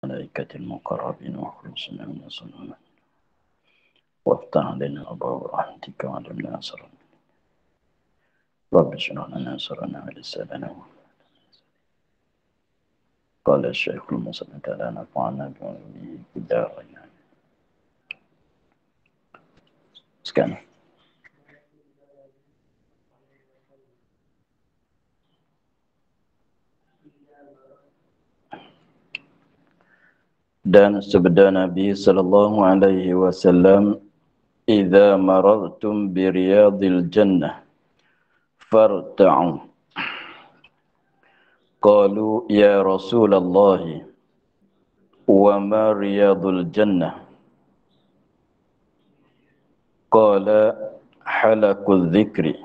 الملائكة المقربين وخلصنا من الظلمات وافتح علينا أبواب رحمتك وعلمنا أسرا رب اشرح لنا أسرنا ولساننا قال الشيخ المصنف تعالى نفعنا بعلمه في الدارين. Sekarang dan sabda Nabi sallallahu alaihi wasallam, "Idza marartum bi riyadil jannah farta'u." Qalu ya Rasulullah, wa ma riyadul jannah? Qala halaqul dzikri.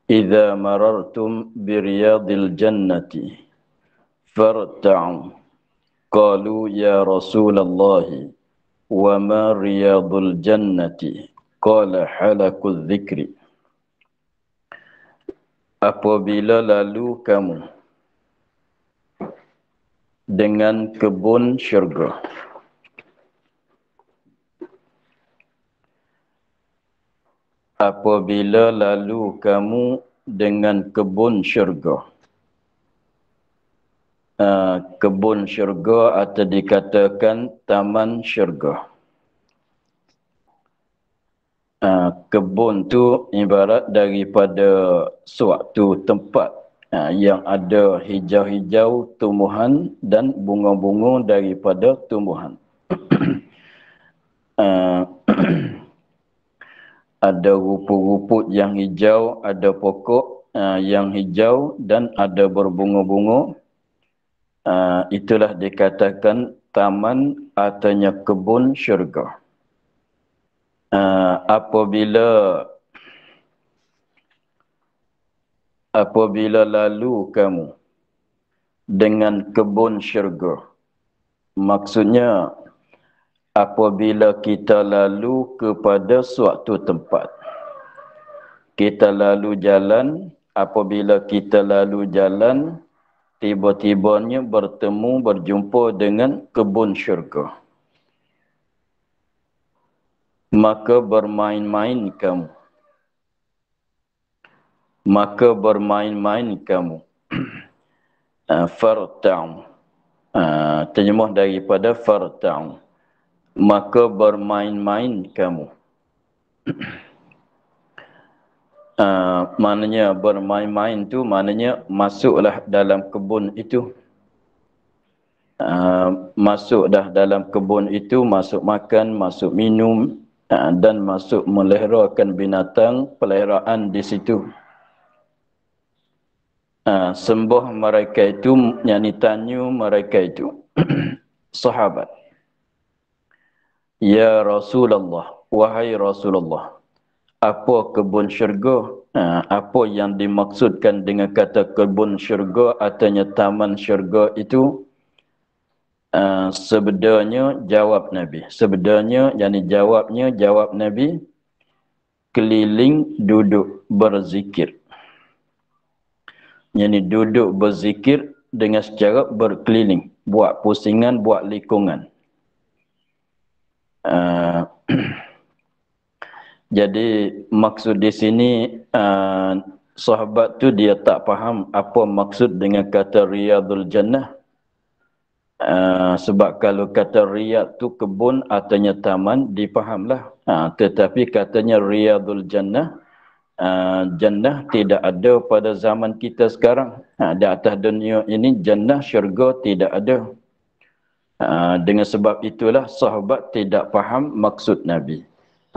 Idza marartum bi riyadil jannati farta'u. Qalu ya Rasulullah, wa ma riyadul jannati? Qala halaqul dzikri. Apabila lalu kamu dengan kebun syurga, apabila lalu kamu dengan kebun syurga. Kebun syurga atau dikatakan taman syurga. Kebun tu ibarat daripada suatu tempat yang ada hijau-hijau tumbuhan dan bunga-bunga daripada tumbuhan. Ada rumput-rumput yang hijau, ada pokok yang hijau dan ada berbunga-bunga. Itulah dikatakan taman atau kebun syurga. Apabila lalu kamu dengan kebun syurga, maksudnya apabila kita lalu kepada suatu tempat, kita lalu jalan, apabila kita lalu jalan, tiba-tibanya berjumpa dengan kebun syurga, maka bermain-main kamu. Farta'u. Terjemah daripada farta'u. Maka bermain-main kamu. Maknanya bermain-main tu maknanya masuklah dalam kebun itu. Masuk dah dalam kebun itu, masuk makan, masuk minum, dan masuk meliharakan binatang peliharaan di situ. Sembah mereka itu, tanya mereka itu, sahabat, ya Rasulullah, wahai Rasulullah, apa kebun syurga? Apa yang dimaksudkan dengan kata kebun syurga atau taman syurga itu? Sebenarnya jawab Nabi. Jawab Nabi, keliling duduk berzikir. Duduk berzikir dengan secara berkeliling, buat pusingan, buat likungan. Jadi maksud di sini sahabat tu dia tak faham apa maksud dengan kata riyadul jannah. Sebab kalau kata riyad tu kebun atau taman difahamlah. Tetapi katanya riyadul jannah, jannah tidak ada pada zaman kita sekarang. Di atas dunia ini jannah syurga tidak ada. Dengan sebab itulah sahabat tidak faham maksud Nabi.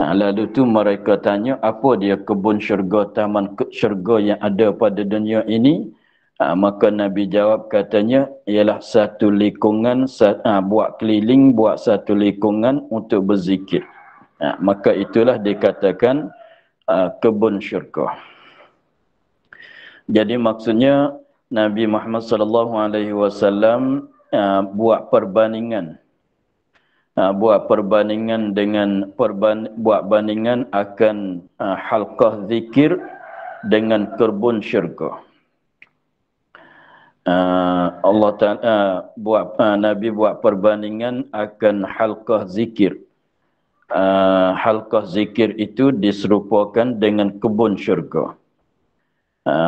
Lalu tu mereka tanya, apa dia kebun syurga, taman syurga yang ada pada dunia ini? Maka Nabi jawab, katanya, ialah satu likungan, buat keliling, buat satu likungan untuk berzikir. Maka itulah dikatakan kebun syurga. Jadi maksudnya Nabi Muhammad sallallahu alaihi wasallam buat perbandingan akan halqah zikir dengan kebun syurga. Allah Ta'ala Nabi buat perbandingan akan halqah zikir. Halqah zikir itu diserupakan dengan kebun syurga.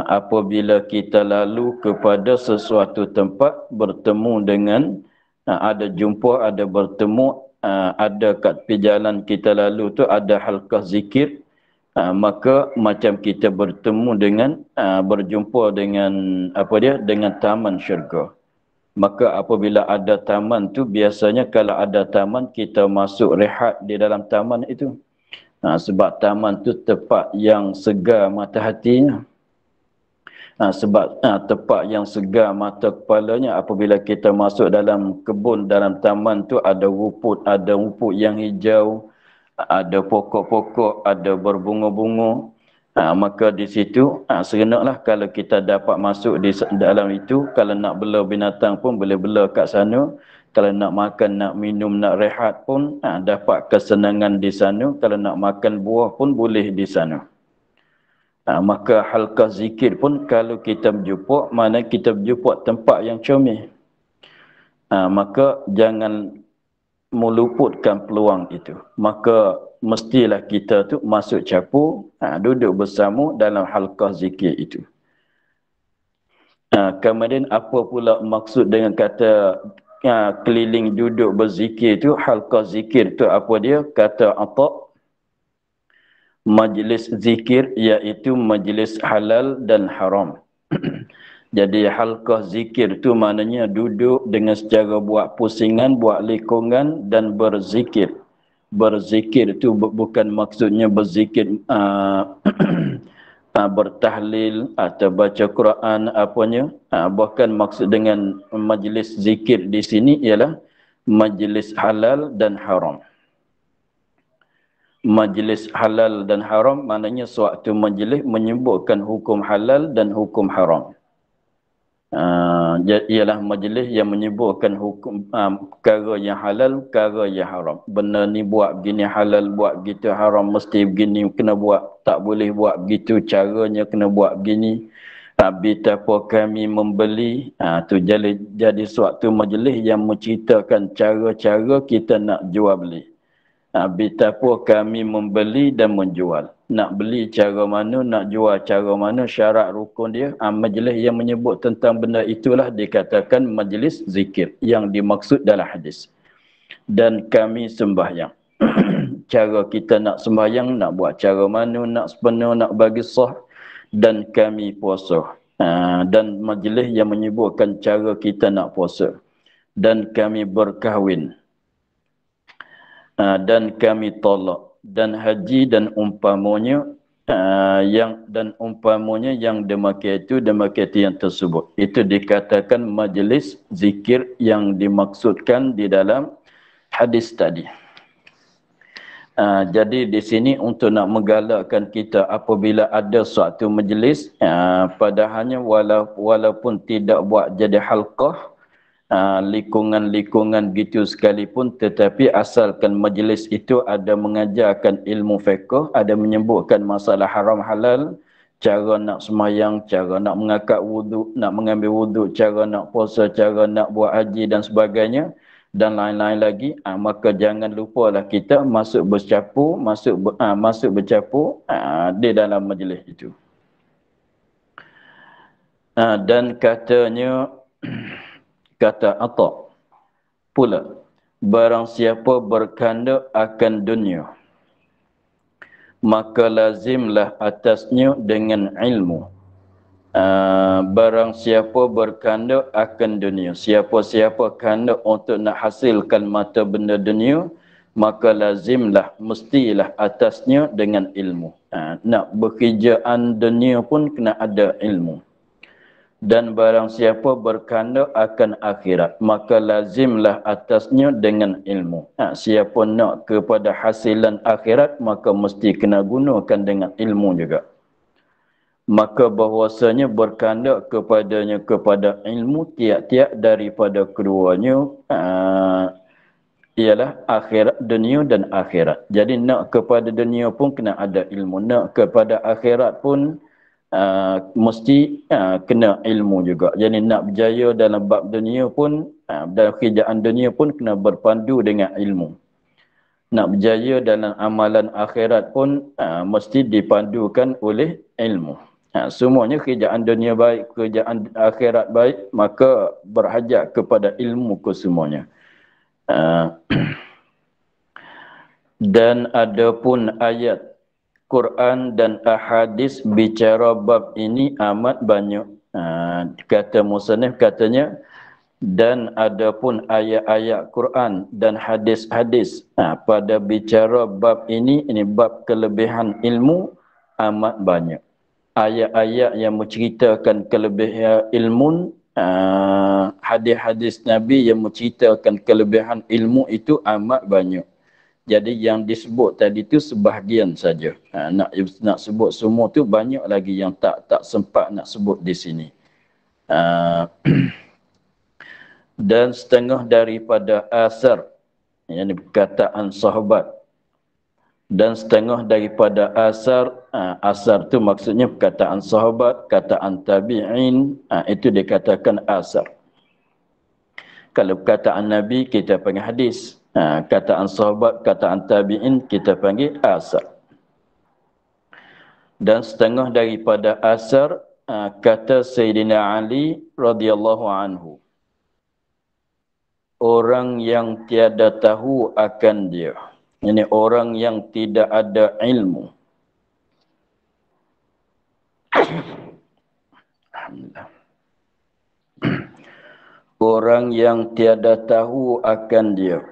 Apabila kita lalu kepada sesuatu tempat bertemu dengan ada jumpa, ada bertemu, ada kat jalan kita lalu tu ada halqah zikir, maka macam kita bertemu dengan berjumpa dengan apa dia, dengan taman syurga. Maka apabila ada taman tu, biasanya kalau ada taman kita masuk rehat di dalam taman itu. Sebab taman tu tempat yang segar mata hatinya. Sebab tempat yang segar mata kepalanya. Apabila kita masuk dalam kebun, dalam taman tu ada rumput yang hijau, ada pokok-pokok, ada berbunga-bunga. Maka di situ serenaklah kalau kita dapat masuk di dalam itu. Kalau nak bela binatang pun boleh bela kat sana. Kalau nak makan, nak minum, nak rehat pun dapat kesenangan di sana. Kalau nak makan buah pun boleh di sana. Maka halqah zikir pun kalau kita berjumpa, mana kita berjumpa tempat yang comel. Maka jangan meluputkan peluang itu. Maka mestilah kita tu masuk capur, duduk bersama dalam halqah zikir itu. Kemudian apa pula maksud dengan kata keliling duduk berzikir itu? Halqah zikir tu apa dia? Kata Atha, majlis zikir iaitu majlis halal dan haram. Jadi halqah zikir tu maknanya duduk dengan secara buat pusingan, buat likungan dan berzikir. Berzikir tu bukan maksudnya berzikir bertahlil atau baca Quran apanya. Bahkan maksud dengan majlis zikir di sini ialah majlis halal dan haram. Majlis halal dan haram maknanya suatu majlis menyebutkan hukum halal dan hukum haram. Ialah majlis yang menyebutkan hukum perkara yang halal, perkara yang haram. Benda ni buat begini halal, buat begitu haram, mesti begini kena buat, tak boleh buat begitu, caranya kena buat begini. Betapa kami membeli, tu jadi suatu majlis yang menceritakan cara-cara kita nak jual beli. Betapa kami membeli dan menjual. Nak beli cara mana, nak jual cara mana, syarat rukun dia. Majlis yang menyebut tentang benda itulah dikatakan majlis zikir yang dimaksud dalam hadis. Dan kami sembahyang. Cara kita nak sembahyang, nak buat cara mana, nak sebenar, nak bagi sah. Dan kami puasa. Dan majlis yang menyebutkan cara kita nak puasa. Dan kami berkahwin. Dan kami tolak, dan haji dan umpamanya yang demikian itu yang tersebut. Itu dikatakan majlis zikir yang dimaksudkan di dalam hadis tadi. Jadi di sini untuk nak menggalakkan kita apabila ada suatu majlis, padahalnya walaupun tidak buat jadi halqah, likungan-likungan gitu sekalipun, tetapi asalkan majlis itu ada mengajarkan ilmu fiqh, ada menyebutkan masalah haram halal, cara nak sembahyang, cara nak mengangkat wuduk, nak mengambil wuduk, cara nak puasa, cara nak buat haji dan sebagainya dan lain-lain lagi, maka jangan lupalah kita masuk bercapur, masuk bercapur di dalam majlis itu. Dan katanya kata Atha pula, barang siapa berkandak akan dunia, maka lazimlah atasnya dengan ilmu. Barang siapa berkandak akan dunia, siapa-siapa kandak untuk nak hasilkan mata benda dunia, maka lazimlah, mestilah atasnya dengan ilmu. Nak bekerjaan dunia pun kena ada ilmu. Dan barang siapa berkandak akan akhirat, maka lazimlah atasnya dengan ilmu. Siapa nak kepada hasilan akhirat, maka mesti kena gunakan dengan ilmu juga. Maka bahwasanya berkandak kepadanya kepada ilmu tiap-tiap daripada keduanya ialah akhirat, dunia dan akhirat. Jadi nak kepada dunia pun kena ada ilmu, nak kepada akhirat pun mesti kena ilmu juga. Jadi nak berjaya dalam bab dunia pun, dalam kerjaan dunia pun kena berpandu dengan ilmu. Nak berjaya dalam amalan akhirat pun mesti dipandukan oleh ilmu. Semuanya kerjaan dunia baik, kerjaan akhirat baik, maka berhajat kepada ilmu kesemuanya. Dan ada pun ayat Quran dan ahadis bicara bab ini amat banyak. Kata musannif katanya, dan ada pun ayat-ayat Quran dan hadis-hadis pada bicara bab ini bab kelebihan ilmu amat banyak. Ayat-ayat yang menceritakan kelebihan ilmu, hadis-hadis Nabi yang menceritakan kelebihan ilmu itu amat banyak. Jadi yang disebut tadi tu sebahagian saja. Nak sebut semua tu banyak lagi yang tak sempat nak sebut di sini. Dan setengah daripada asar, yang perkataan sahabat, dan setengah daripada asar tu maksudnya perkataan sahabat, perkataan tabi'in, itu dikatakan asar. Kalau perkataan Nabi kita panggil hadis, kataan sahabat, kataan tabi'in kita panggil asar. Dan setengah daripada asar, kata Sayyidina Ali radhiyallahu anhu, orang yang tiada tahu akan dia. Ini orang yang tidak ada ilmu. Alhamdulillah. Orang yang tiada tahu akan dia.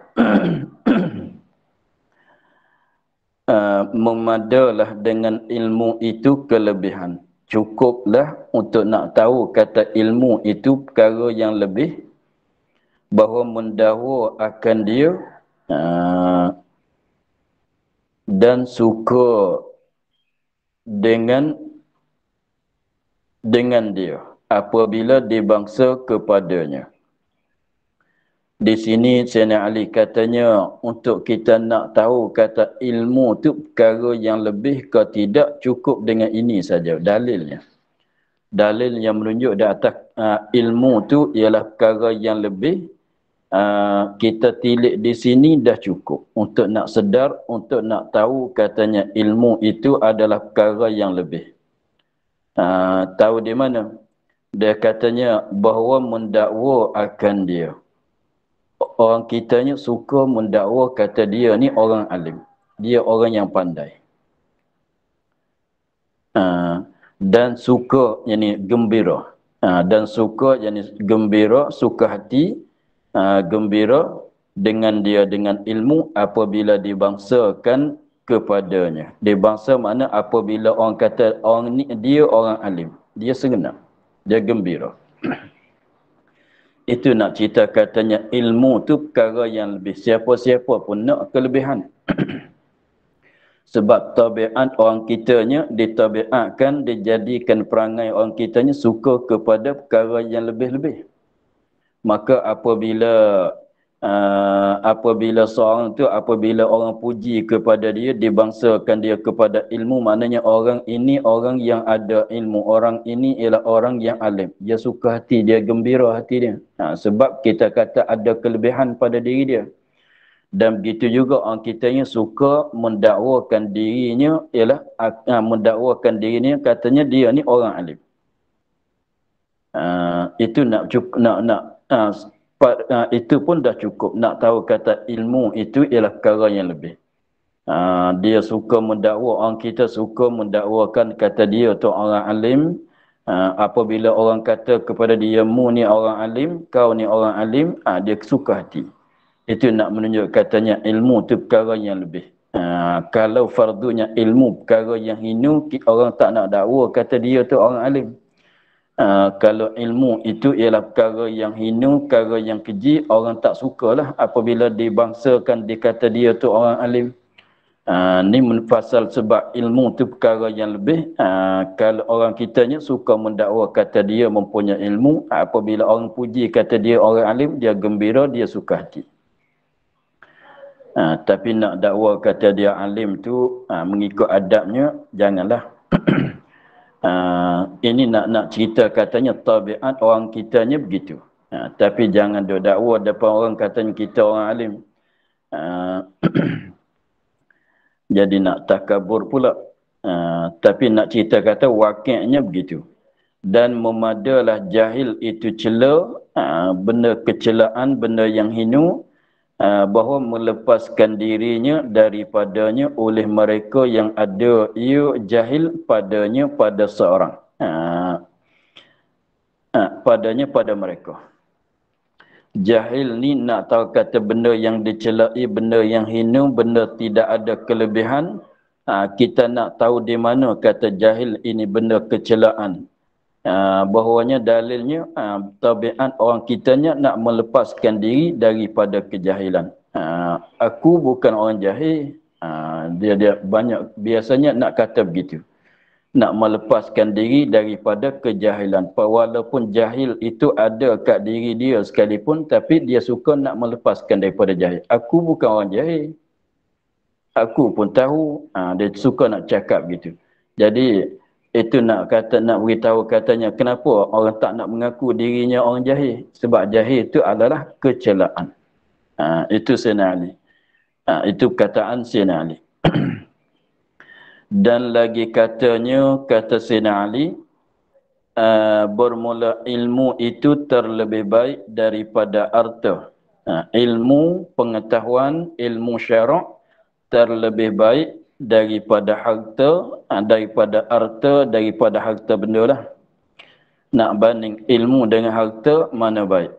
Memadalah dengan ilmu itu kelebihan. Cukuplah untuk nak tahu kata ilmu itu perkara yang lebih, bahawa mendahulu akan dia dan suka dengan dia apabila dibangsa kepadanya. Di sini Sayyidina Ali katanya untuk kita nak tahu kata ilmu tu perkara yang lebih ke tidak, cukup dengan ini saja dalilnya. Dalil yang menunjuk di atas ilmu tu ialah perkara yang lebih. Kita tilik di sini dah cukup untuk nak sedar, untuk nak tahu katanya ilmu itu adalah perkara yang lebih. Tahu di mana? Dia katanya bahawa mendakwa akan dia. Orang kitanya suka mendakwa kata dia ni orang alim. Dia orang yang pandai. Dan suka, yakni gembira. Dan suka, yakni gembira, suka hati, gembira dengan dia, dengan ilmu apabila dibangsakan kepadanya. Dibangsa makna apabila orang kata orang ni dia orang alim, dia segenap, dia gembira. Itu nak cerita katanya ilmu tu perkara yang lebih. Siapa-siapa pun nak kelebihan. Sebab tabiat orang kitanya ditabiatkan, dijadikan perangai orang kitanya suka kepada perkara yang lebih-lebih. Maka apabila seorang tu, apabila orang puji kepada dia, dibangsakan dia kepada ilmu, maknanya orang ini orang yang ada ilmu, orang ini ialah orang yang alim. Dia suka hati, dia gembira hati dia. Sebab kita kata ada kelebihan pada diri dia. Dan begitu juga orang kitanya suka mendakwakan dirinya, ialah mendakwakan dirinya katanya dia ni orang alim. Itu itu pun dah cukup nak tahu kata ilmu itu ialah perkara yang lebih. Dia suka mendakwa, orang kita suka mendakwakan kata dia tu orang alim. Apabila orang kata kepada dia, mu ni orang alim, kau ni orang alim, dia suka hati. Itu nak menunjuk katanya ilmu tu perkara yang lebih. Kalau fardunya ilmu perkara yang hinu, orang tak nak dakwa kata dia tu orang alim. Kalau ilmu itu ialah perkara yang hinu, perkara yang keji, orang tak sukalah apabila dibangsakan dikata dia tu orang alim. Ni pasal sebab ilmu tu perkara yang lebih. Kalau orang kitanya suka mendakwa kata dia mempunyai ilmu, apabila orang puji kata dia orang alim, dia gembira, dia suka hati. Tapi nak dakwa kata dia alim tu mengikut adabnya, janganlah. Ini nak cerita katanya tabiat orang kitanya begitu. Tapi jangan duk dakwa depan orang katanya kita orang alim. Jadi nak takabur pula. Tapi nak cerita kata wakilnya begitu. Dan memadalah jahil itu cela, benda kecelaan, benda yang hinu, bahawa melepaskan dirinya daripadanya oleh mereka yang ada ia jahil padanya pada seorang. Padanya pada mereka. Jahil ni nak tahu kata benda yang dicelai, benda yang hina, benda tidak ada kelebihan. Kita nak tahu di mana kata jahil ini benda kecelaan. Bahawanya dalilnya tabiat orang kitanya nak melepaskan diri daripada kejahilan. Aku bukan orang jahil. Dia banyak biasanya nak kata begitu. Nak melepaskan diri daripada kejahilan. Walaupun jahil itu ada kat diri dia sekalipun, tapi dia suka nak melepaskan daripada jahil. Aku bukan orang jahil. Aku pun tahu. Dia suka nak cakap gitu. Jadi itu nak beritahu katanya kenapa orang tak nak mengaku dirinya orang jahil. Sebab jahil itu adalah kecelaan. Itu Sayyidina Ali. Itu perkataan Sayyidina Ali. Dan lagi katanya, kata Sayyidina Ali, bermula ilmu itu terlebih baik daripada harta. Ilmu pengetahuan, ilmu syarak terlebih baik daripada harta, daripada harta benda lah. Nak banding ilmu dengan harta, mana baik?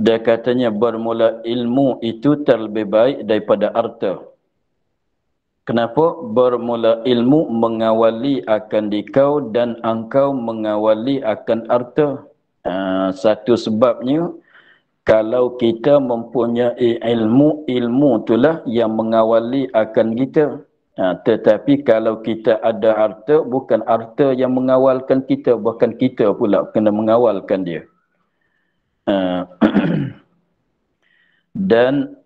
Dia katanya bermula ilmu itu terlebih baik daripada harta. Kenapa? Bermula ilmu mengawali akan dikau dan engkau mengawali akan harta. Satu sebabnya, kalau kita mempunyai ilmu, ilmu itulah yang mengawali akan kita. Tetapi kalau kita ada harta, bukan harta yang mengawalkan kita, bahkan kita pula kena mengawalkan dia. Dan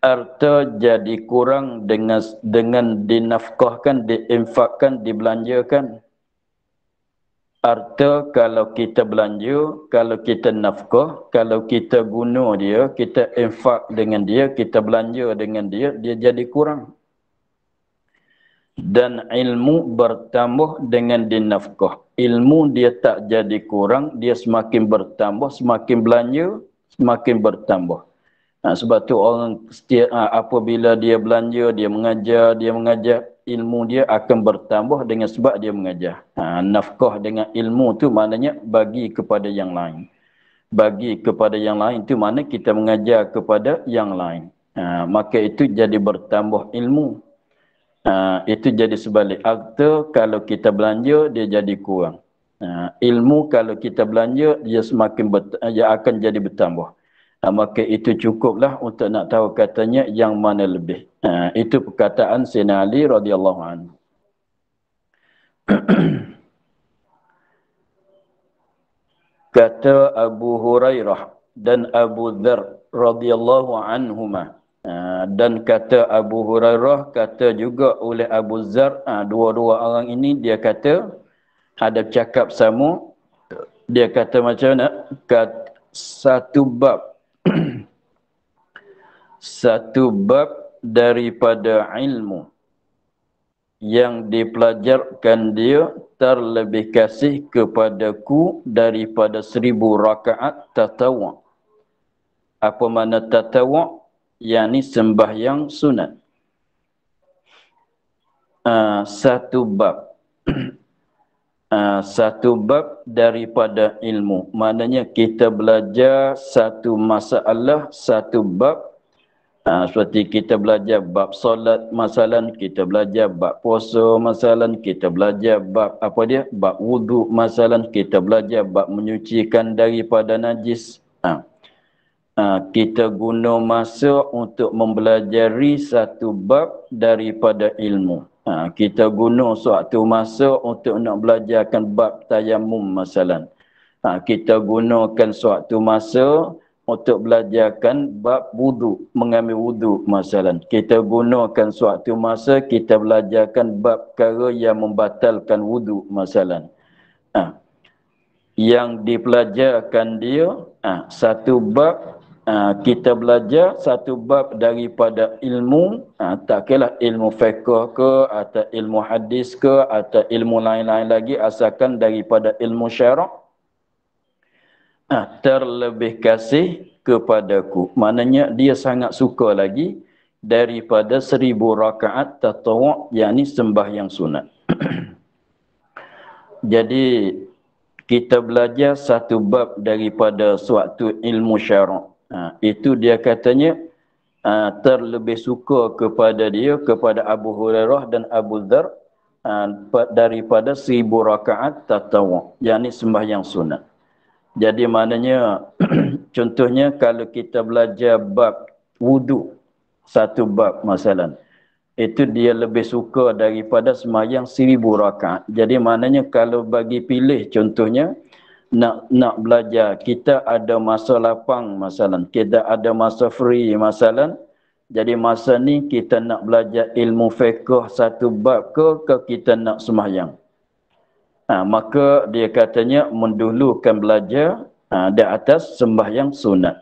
harta jadi kurang dengan dinafkahkan, diinfakkan, dibelanjakan. Harta kalau kita belanja, kalau kita nafkah, kalau kita guna dia, kita infak dengan dia, kita belanja dengan dia, dia jadi kurang. Dan ilmu bertambah dengan dinafkah. Ilmu dia tak jadi kurang, dia semakin bertambah, semakin belanja, semakin bertambah. Sebab tu orang apabila dia belanja, dia mengajar, ilmu dia akan bertambah dengan sebab dia mengajar. Nafkah dengan ilmu tu maknanya bagi kepada yang lain. Bagi kepada yang lain tu maknanya kita mengajar kepada yang lain. Maka itu jadi bertambah ilmu. Itu jadi sebalik. Harta kalau kita belanja, dia jadi kurang. Ilmu kalau kita belanja, dia akan jadi bertambah. Maka itu cukuplah untuk nak tahu katanya yang mana lebih. Itu perkataan Sayyidina Ali radhiyallahu anhu. Kata Abu Hurairah dan Abu Dzar radhiyallahu anhuma. Dan kata Abu Hurairah, kata juga oleh Abu Dzar, dua-dua orang ini dia kata ada cakap sama. Dia kata macam mana? Satu bab satu bab daripada ilmu yang dipelajarkan dia terlebih kasih kepadaku daripada 1000 rakaat tatawu'. Apa makna tatawu'? Yakni sembahyang sunat. Satu bab. Satu bab daripada ilmu. Maknanya kita belajar satu masalah, satu bab. Seperti kita belajar bab solat masalan, kita belajar bab puasa masalan, kita belajar bab bab wudu masalan, kita belajar bab menyucikan daripada najis. Kita guna masa untuk mempelajari satu bab daripada ilmu. Kita guna suatu masa untuk nak belajarkan bab tayamum masalan. Kita gunakan suatu masa untuk belajarkan bab wudu, mengambil wudu masalah. Kita gunakan suatu masa kita belajarkan bab perkara yang membatalkan wudu masalah. Ha. Yang dipelajarkan dia satu bab, kita belajar satu bab daripada ilmu, tak kira ilmu fiqh ke atau ilmu hadis ke atau ilmu lain-lain lagi, asalkan daripada ilmu syarak, terlebih kasih kepadaku. Maknanya dia sangat suka lagi daripada 1000 rakaat tatawwu', yakni sembahyang sunat. Jadi kita belajar satu bab daripada suatu ilmu syarak. Itu dia katanya terlebih suka kepada dia, kepada Abu Hurairah dan Abu Dzar, daripada 1000 rakaat tatawwu', yakni sembahyang sunat. Jadi maknanya contohnya kalau kita belajar bab wudu, satu bab masalah, itu dia lebih suka daripada sembahyang 1000 rakaat. Jadi maknanya kalau bagi pilih, contohnya nak belajar, kita ada masa lapang masalah, kita ada masa free masalah. Jadi masa ni kita nak belajar ilmu fiqh satu bab ke kita nak sembahyang. Maka dia katanya mendahulukan belajar di atas sembahyang sunat.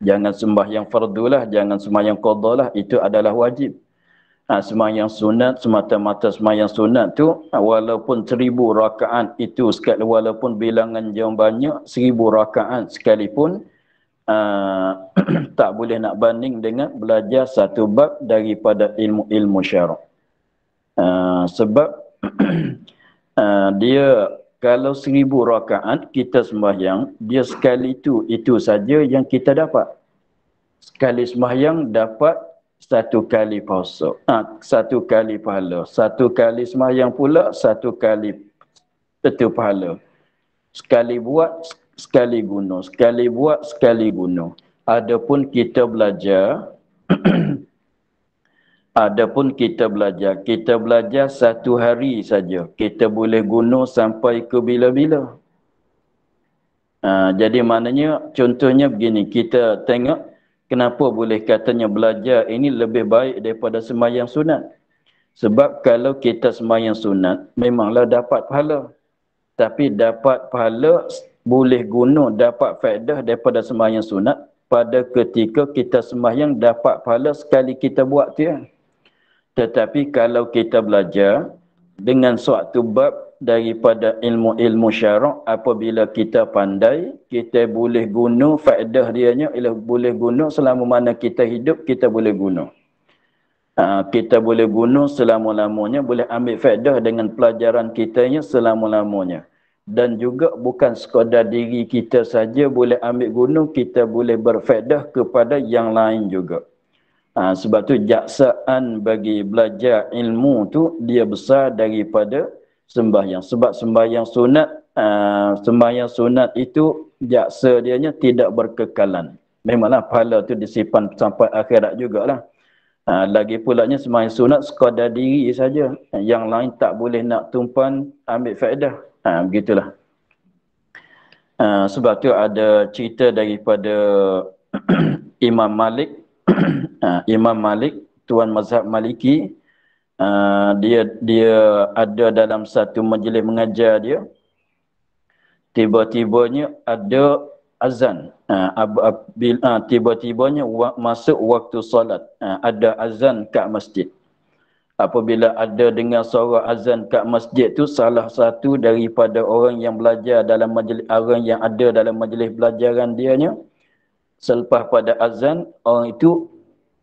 Jangan sembahyang fardu lah, jangan sembahyang qadha lah, itu adalah wajib. Sembahyang sunat, semata-mata sembahyang sunat tu, walaupun 1000 rakaat itu sekali, walaupun bilangan jauh banyak, 1000 rakaat sekalipun, tak boleh nak banding dengan belajar satu bab daripada ilmu-ilmu syarak. Sebab dia kalau 1000 rakaat kita sembahyang, dia sekali itu saja yang kita dapat. Sekali sembahyang dapat satu kali puasa, satu kali pahala. Satu kali sembahyang pula satu kali itu pahala. Sekali buat, sekali guna. Sekali buat, sekali guna. Adapun kita belajar kita belajar satu hari saja. Kita boleh guna sampai ke bila-bila. Jadi maknanya contohnya begini, kita tengok kenapa boleh katanya belajar ini lebih baik daripada sembahyang sunat. Sebab kalau kita sembahyang sunat, memanglah dapat pahala. Tapi dapat pahala boleh guna, dapat faedah daripada sembahyang sunat pada ketika kita sembahyang, dapat pahala sekali kita buat tu ya. Tetapi kalau kita belajar dengan suatu bab daripada ilmu-ilmu syarak, apabila kita pandai, kita boleh guna faedah dianya, boleh guna selama mana kita hidup, kita boleh guna. Kita boleh guna selama-lamanya, boleh ambil faedah dengan pelajaran kitanya selama-lamanya. Dan juga bukan sekadar diri kita saja boleh ambil guna, kita boleh berfaedah kepada yang lain juga. Sebab tu jaksaan bagi belajar ilmu tu dia besar daripada sembahyang. Sebab sembahyang sunat itu jaksa dianya tidak berkekalan. Memanglah pahala tu disimpan sampai akhirat jugalah. Lagi pulanya sembahyang sunat sekadar diri saja. Yang lain tak boleh nak tumpan ambil faedah. Begitulah. Sebab tu ada cerita daripada Imam Malik. Imam Malik, tuan mazhab Maliki, dia ada dalam satu majlis mengajar dia, tiba-tibanya ada azan, tiba-tibanya masuk waktu solat, ada azan kat masjid. Apabila ada dengar suara azan kat masjid tu, salah satu daripada orang yang belajar dalam majlis, orang yang ada dalam majlis belajaran dianya, selepas pada azan, orang itu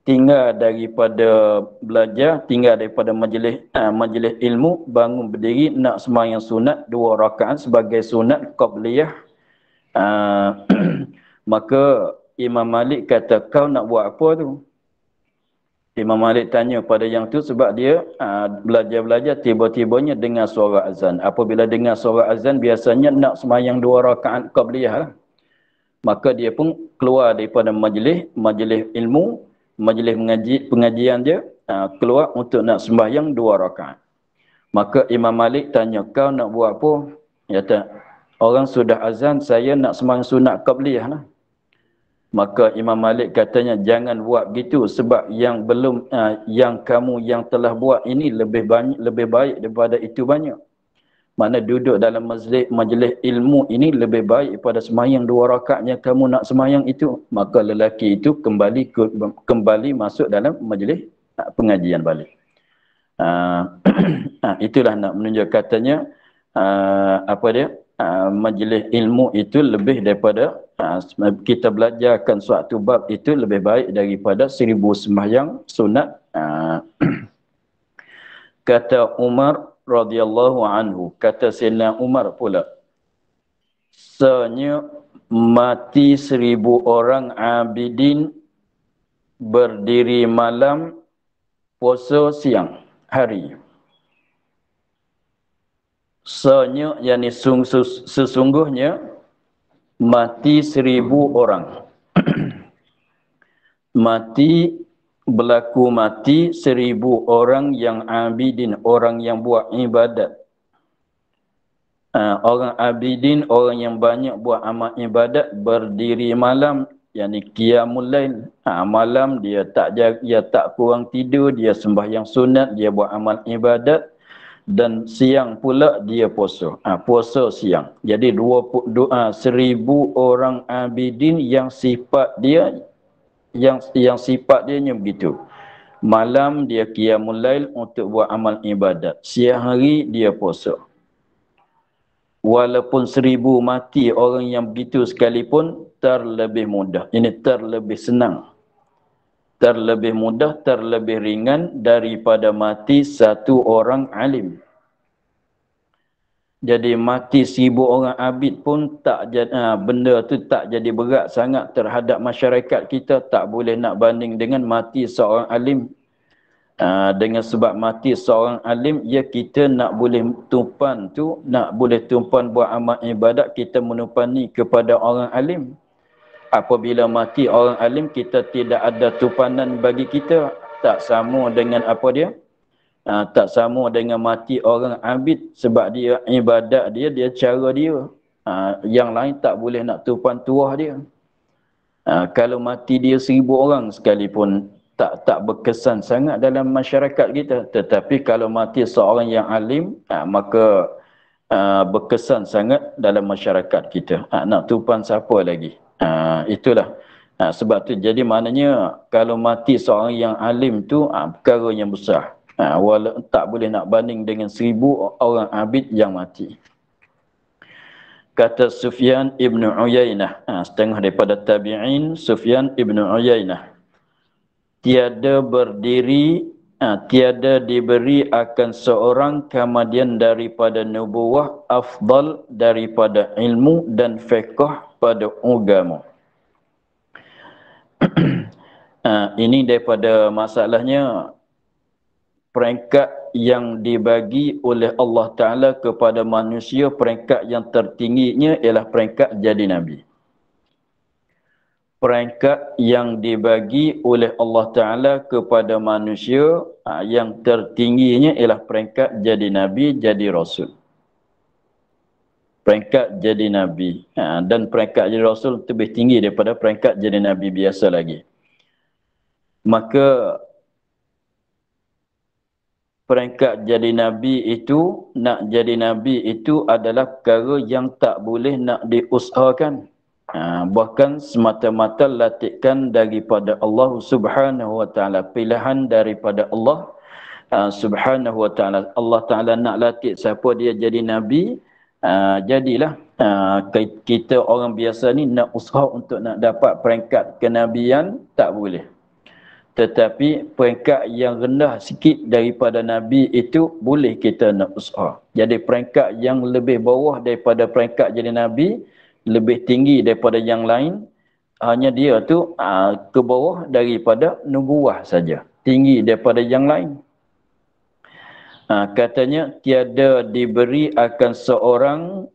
tinggal daripada belajar, tinggal daripada majlis ilmu, bangun berdiri nak sembahyang sunat 2 rakaat sebagai sunat qabliyah. Maka Imam Malik kata, kau nak buat apa tu? Imam Malik tanya pada yang tu sebab dia belajar-belajar, tiba-tibanya dengar suara azan. Apabila dengar suara azan, biasanya nak sembahyang 2 rakaat qabliyah lah. Maka dia pun keluar daripada majlis ilmu, majlis pengajian dia, keluar untuk nak sembahyang 2 rakaat. Maka Imam Malik tanya, kau nak buat apa? Dia kata, orang sudah azan, saya nak sembahyang sunat qabliyah lah. Maka Imam Malik katanya jangan buat gitu sebab yang belum yang kamu yang telah buat ini lebih banyak, lebih baik daripada itu banyak. Mana duduk dalam majlis ilmu ini lebih baik daripada semayang 2 rakaat yang kamu nak semayang itu. Maka lelaki itu kembali masuk dalam majlis pengajian balik. Itulah nak menunjuk katanya apa dia? Majlis ilmu itu lebih daripada kita belajarkan suatu bab itu lebih baik daripada 1000 sembahyang sunat. Kata Umar radhiyallahu anhu, kata Sayyidina Umar pula, senyap mati 1000 orang abidin berdiri malam, puasa siang hari. Senyap yakni sesungguhnya mati 1000 orang. Berlaku mati 1000 orang yang abidin, orang yang buat ibadat. Orang abidin, orang yang banyak buat amal ibadat, berdiri malam, yakni qiyamul lail. Malam dia tak kurang tidur, dia sembahyang sunat, dia buat amal ibadat. Dan siang pula dia puasa. Puasa siang. Jadi 1000 orang abidin yang sifat dia yang sifat dia begitu. Malam dia qiyamul lail untuk buat amal ibadat. Siang hari dia puasa. Walaupun 1000 mati orang yang begitu sekalipun, terlebih mudah. Ini terlebih senang. Terlebih mudah, terlebih ringan daripada mati satu orang alim. Jadi mati 1000 orang abid pun tak benda tu tak jadi berat sangat terhadap masyarakat kita. Tak boleh nak banding dengan mati seorang alim. Dengan sebab mati seorang alim, ya kita nak boleh tumpan buat amal ibadat, kita menupani kepada orang alim. Apabila mati orang alim, kita tidak ada tumpanan bagi kita. Tak sama dengan apa dia? Tak sama dengan mati orang abid, sebab dia ibadat dia cara dia. Yang lain tak boleh nak tumpan tuah dia. Kalau mati dia 1000 orang sekalipun tak berkesan sangat dalam masyarakat kita. Tetapi kalau mati seorang yang alim, maka berkesan sangat dalam masyarakat kita. Nak tumpan siapa lagi? Itulah. Sebab tu jadi maknanya kalau mati seorang yang alim tu perkara yang besar. Walau tak boleh nak banding dengan 1000 orang abid yang mati. Kata Sufyan ibn Uyainah, setengah daripada tabi'in, Sufyan ibn Uyainah, tiada diberi akan seorang kemudian daripada nubuwah afdal daripada ilmu dan fiqh pada agama. Ini daripada masalahnya peringkat yang dibagi oleh Allah Ta'ala kepada manusia, peringkat yang tertingginya ialah peringkat jadi Nabi. Peringkat yang dibagi oleh Allah Ta'ala kepada manusia, yang tertingginya ialah peringkat jadi Nabi, jadi Rasul. Peringkat jadi Nabi. Dan peringkat jadi Rasul lebih tinggi daripada peringkat jadi Nabi biasa lagi. Maka peringkat jadi Nabi itu, nak jadi Nabi itu adalah perkara yang tak boleh nak diusahakan. Bahkan semata-mata latihan daripada Allah Subhanahu Wa Taala, pilihan daripada Allah Subhanahu Wa Taala. Allah Taala nak latih siapa dia jadi Nabi, jadilah. Kita orang biasa ni nak usaha untuk nak dapat peringkat kenabian, tak boleh. Tetapi peringkat yang rendah sikit daripada Nabi itu boleh kita nak usaha. Jadi peringkat yang lebih bawah daripada peringkat jadi Nabi, lebih tinggi daripada yang lain, hanya dia tu ke bawah daripada nubuwah saja, tinggi daripada yang lain. Katanya tiada diberi akan seorang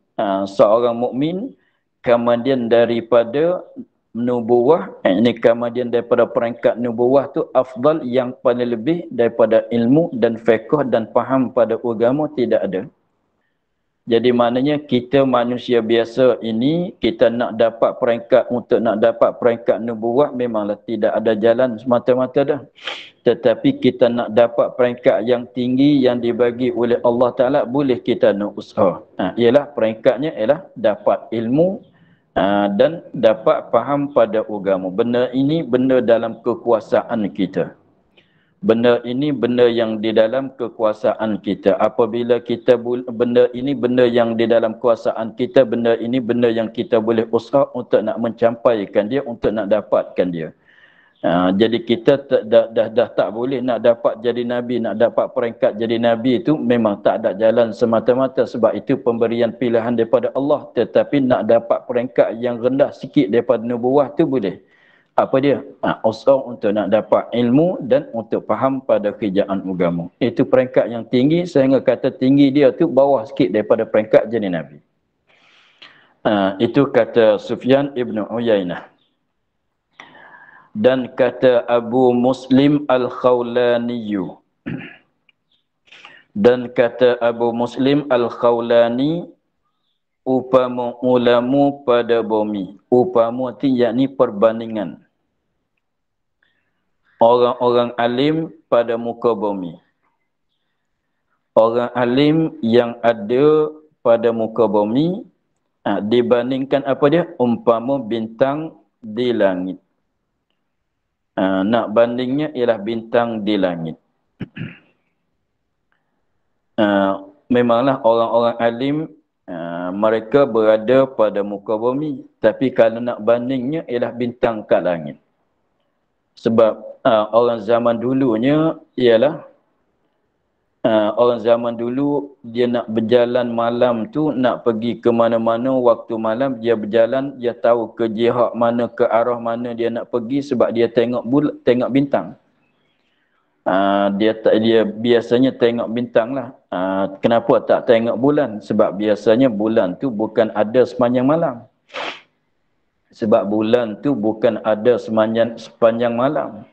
mukmin kemudian daripada nubuwah, ini kemudian daripada peringkat nubuwah tu afdal, yang paling lebih daripada ilmu dan fiqh dan faham pada agama, tidak ada. Jadi maknanya kita manusia biasa ini, kita nak dapat peringkat, untuk nak dapat peringkat nubuwah memanglah tidak ada jalan semata-mata dah. Tetapi kita nak dapat peringkat yang tinggi yang dibagi oleh Allah Ta'ala, boleh kita nak usaha. Ialah peringkatnya ialah dapat ilmu dan dapat faham pada agama. Benda ini benda dalam kekuasaan kita. Benda ini benda yang di dalam kekuasaan kita. Apabila kita benda ini benda yang di dalam kekuasaan kita, benda ini benda yang kita boleh usaha untuk nak mencapaikan dia, untuk nak dapatkan dia. Jadi kita dah tak boleh nak dapat jadi Nabi, nak dapat peringkat jadi Nabi itu memang tak ada jalan semata-mata, sebab itu pemberian pilihan daripada Allah. Tetapi nak dapat peringkat yang rendah sikit daripada nubuwah tu boleh. Apa dia? Usaha untuk nak dapat ilmu dan untuk faham pada kerjaan agama. Itu peringkat yang tinggi, sehingga kata tinggi dia tu bawah sikit daripada peringkat jadi Nabi. Itu kata Sufyan ibn Uyainah. Dan kata Abu Muslim Al-Khawlaniyu. Dan kata Abu Muslim Al-Khawlani, upama ulamu pada bumi. Upama itu yakni perbandingan orang-orang alim pada muka bumi. Orang alim yang ada pada muka bumi dibandingkan apa dia? Umpama bintang di langit. Nak bandingnya ialah bintang di langit. Memanglah orang-orang alim mereka berada pada muka bumi, tapi kalau nak bandingnya ialah bintang kat langit. Sebab orang zaman dulunya ialah orang zaman dulu dia nak berjalan malam tu, nak pergi ke mana-mana waktu malam, dia berjalan, dia tahu ke jihad mana, ke arah mana dia nak pergi, sebab dia tengok bintang. Dia biasanya tengok bintang lah. Kenapa tak tengok bulan? Sebab biasanya bulan tu bukan ada sepanjang malam. Sebab bulan tu bukan ada sepanjang malam.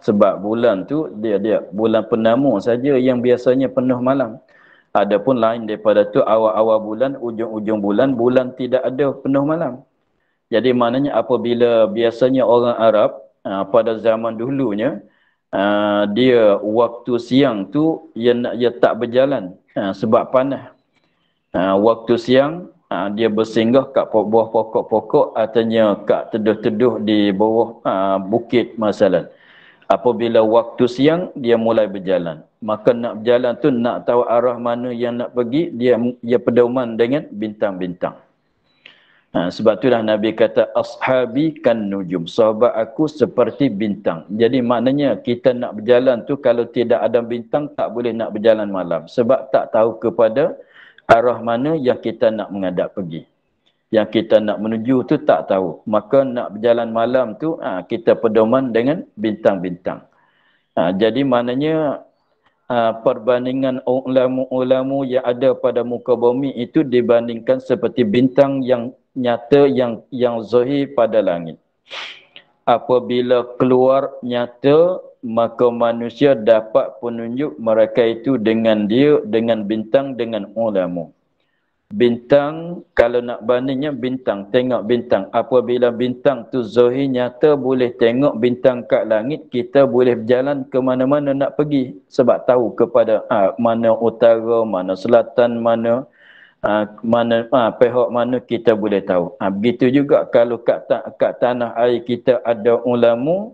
Sebab bulan tu dia bulan purnama saja yang biasanya penuh malam. Adapun lain daripada tu, awal-awal bulan, ujung-ujung bulan tidak ada penuh malam. Jadi maknanya apabila biasanya orang Arab pada zaman dulunya, dia waktu siang tu ia tak berjalan sebab panas. Waktu siang dia bersinggah kat bawah pokok-pokok, artinya kat teduh-teduh di bawah bukit masalah. Apabila waktu siang dia mulai berjalan. Maka nak berjalan tu, nak tahu arah mana yang nak pergi, dia pedoman dengan bintang-bintang. Sebab itulah Nabi kata ashabi kan nujum, sahabat aku seperti bintang. Jadi maknanya kita nak berjalan tu, kalau tidak ada bintang tak boleh nak berjalan malam, sebab tak tahu kepada arah mana yang kita nak menghadap pergi, yang kita nak menuju tu tak tahu. Maka nak berjalan malam tu kita pedoman dengan bintang-bintang. Jadi maknanya perbandingan ulama-ulama yang ada pada muka bumi itu dibandingkan seperti bintang yang nyata, yang zahir pada langit. Apabila keluar nyata, maka manusia dapat penunjuk mereka itu dengan bintang, dengan ulama. Bintang, kalau nak bandingnya bintang, tengok bintang. Apabila bintang tu zahir nyata, boleh tengok bintang kat langit, kita boleh berjalan ke mana-mana nak pergi. Sebab tahu kepada mana utara, mana selatan, mana pihak mana kita boleh tahu. Begitu juga kalau kat tanah air kita ada ulama,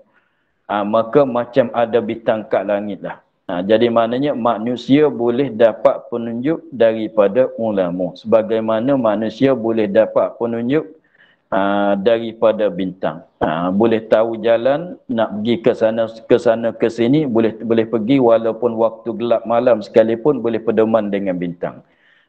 maka macam ada bintang kat langit lah. Jadi maknanya manusia boleh dapat penunjuk daripada ulama, sebagaimana manusia boleh dapat penunjuk daripada bintang. Boleh tahu jalan, nak pergi ke sana ke sini, boleh pergi walaupun waktu gelap malam sekalipun, boleh pedoman dengan bintang.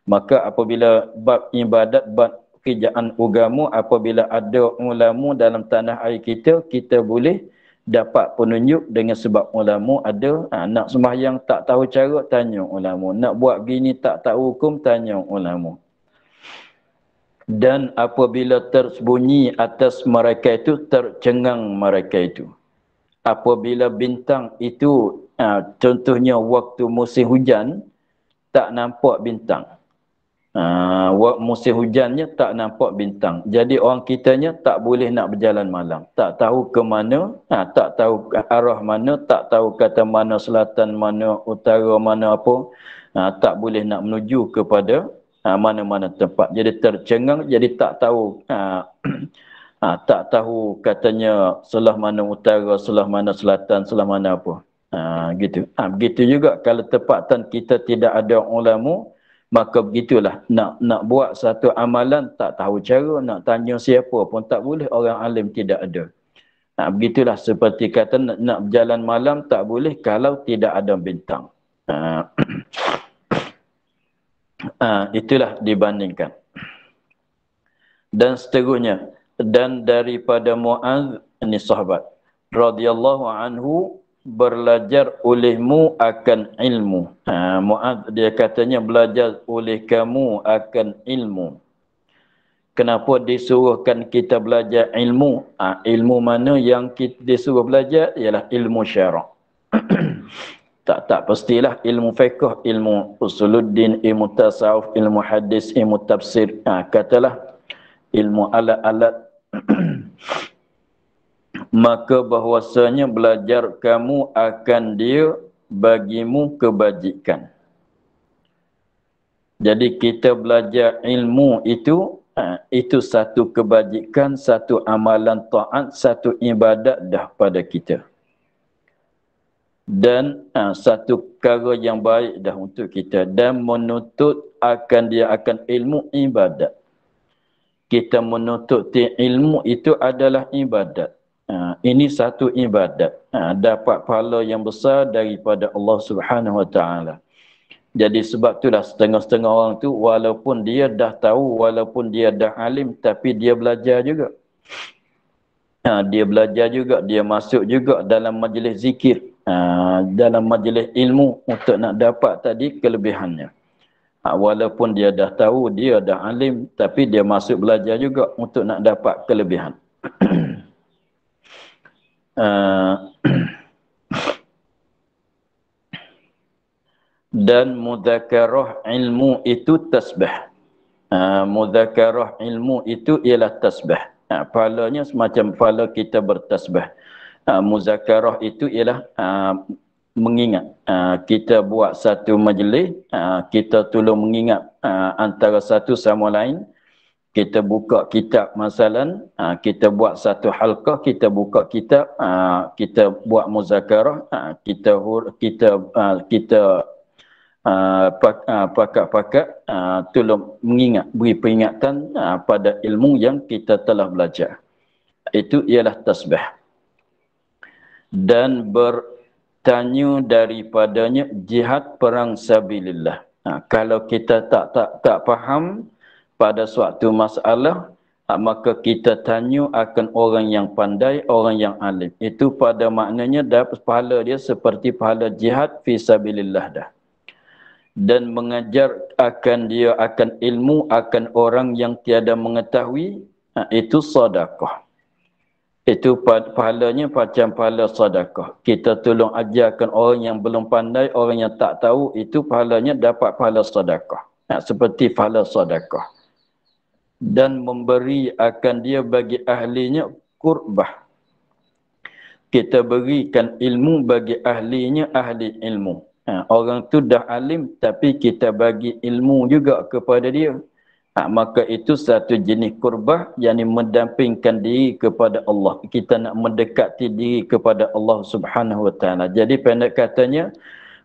Maka apabila bab ibadat, bab kerjaan agama, apabila ada ulama dalam tanah air kita, kita boleh dapat penunjuk dengan sebab ulama ada. Nak sembahyang tak tahu cara, tanya ulama. Nak buat gini tak tahu hukum, tanya ulama. Dan apabila tersembunyi atas mereka itu, tercengang mereka itu. Apabila bintang itu, contohnya waktu musim hujan, tak nampak bintang. Musim hujannya tak nampak bintang. Jadi orang kitanya tak boleh nak berjalan malam. Tak tahu ke mana, tak tahu arah mana, tak tahu kata mana selatan, mana utara, mana apa. Tak boleh nak menuju kepada mana-mana tempat. Jadi tercengang, jadi tak tahu tak tahu katanya sebelah mana utara, sebelah mana selatan, sebelah mana apa. Gitu. Begitu juga kalau tempatan kita tidak ada ulama, maka begitulah nak buat satu amalan tak tahu cara, nak tanya siapa pun tak boleh, orang alim tidak ada. Begitulah seperti kata nak berjalan malam tak boleh kalau tidak ada bintang. Itulah dibandingkan. Dan seterusnya, dan daripada Mu'adz, ini sahabat radhiyallahu anhu, belajar olehmu akan ilmu. Mu'adz dia katanya belajar oleh kamu akan ilmu. Kenapa disuruhkan kita belajar ilmu? Ilmu mana yang kita disuruh belajar ialah ilmu syarak. Tak pastilah ilmu fiqh, ilmu usuluddin, ilmu tasawuf, ilmu hadis, ilmu tafsir. Katalah ilmu alat-alat. Maka bahwasanya belajar kamu akan dia bagimu kebajikan. Jadi kita belajar ilmu itu satu kebajikan, satu amalan taat, satu ibadat dah pada kita. Dan satu perkara yang baik dah untuk kita. Dan menuntut akan ilmu ibadat. Kita menuntut ilmu itu adalah ibadat. Ini satu ibadat. Dapat pahala yang besar daripada Allah Subhanahu Wa Taala. Jadi sebab itulah setengah-setengah orang tu walaupun dia dah tahu, walaupun dia dah alim, tapi dia belajar juga. Dia belajar juga, dia masuk juga dalam majlis zikir, dalam majlis ilmu untuk nak dapat tadi kelebihannya. Walaupun dia dah tahu, dia dah alim, tapi dia masuk belajar juga untuk nak dapat kelebihan. Dan mudzakarah ilmu itu tasbih. Mudzakarah ilmu itu ialah tasbih. Pahalanya semacam pahala kita bertasbih. Muzakarah itu ialah mengingat. Kita buat satu majlis, kita tolong mengingat antara satu sama lain. Kita buka kitab masalan, kita buat satu halqah, kita buka kitab, kita buat muzakarah, kita pakat-pakat tolong mengingat, beri peringatan pada ilmu yang kita telah belajar. Itu ialah tasbih. Dan bertanya daripadanya jihad perang sabilillah. Kalau kita tak faham pada suatu masalah, maka kita tanya akan orang yang pandai, orang yang alim. Itu pada maknanya dapat pahala dia seperti pahala jihad fi sabilillah dah. Dan mengajar akan dia akan ilmu akan orang yang tiada mengetahui, itu sedekah. Itu pahalanya macam pahala sedekah. Kita tolong ajarkan orang yang belum pandai, orang yang tak tahu, itu pahalanya dapat pahala sedekah. Seperti pahala sedekah. Dan memberi akan dia bagi ahlinya qurbah. Kita berikan ilmu bagi ahlinya, ahli ilmu. Orang tu dah alim tapi kita bagi ilmu juga kepada dia. Maka itu satu jenis qurbah yang mendampingkan diri kepada Allah. Kita nak mendekati diri kepada Allah Subhanahu Wa Taala. Jadi pendek katanya,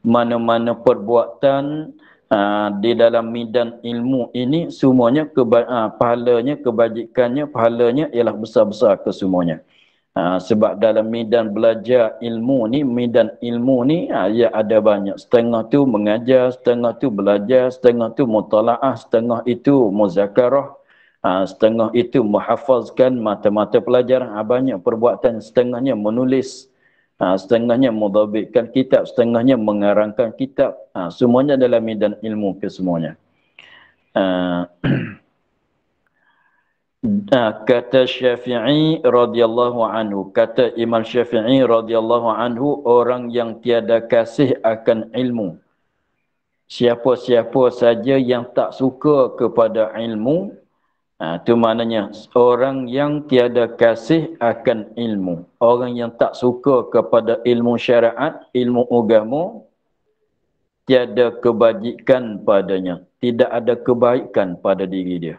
mana-mana perbuatan di dalam medan ilmu ini semuanya pahalanya, kebajikannya, pahalanya ialah besar-besar kesemuanya. Sebab dalam medan belajar ilmu ni, medan ilmu ni ya ada banyak. Setengah tu mengajar, setengah tu belajar, setengah tu mutalaah, setengah itu muzakarah, setengah itu menghafazkan mata-mata pelajaran. Banyak perbuatan, setengahnya menulis, setengahnya mudhabitkan kitab, setengahnya mengarangkan kitab. Semuanya dalam medan ilmu kesemuanya. Kata Syafi'i radhiyallahu anhu, kata Imam Syafi'i radhiyallahu anhu, orang yang tiada kasih akan ilmu Siapa-siapa saja yang tak suka kepada ilmu, itu maknanya orang yang tiada kasih akan ilmu. Orang yang tak suka kepada ilmu syariat, ilmu agama, tiada kebajikan padanya. Tidak ada kebaikan pada diri dia.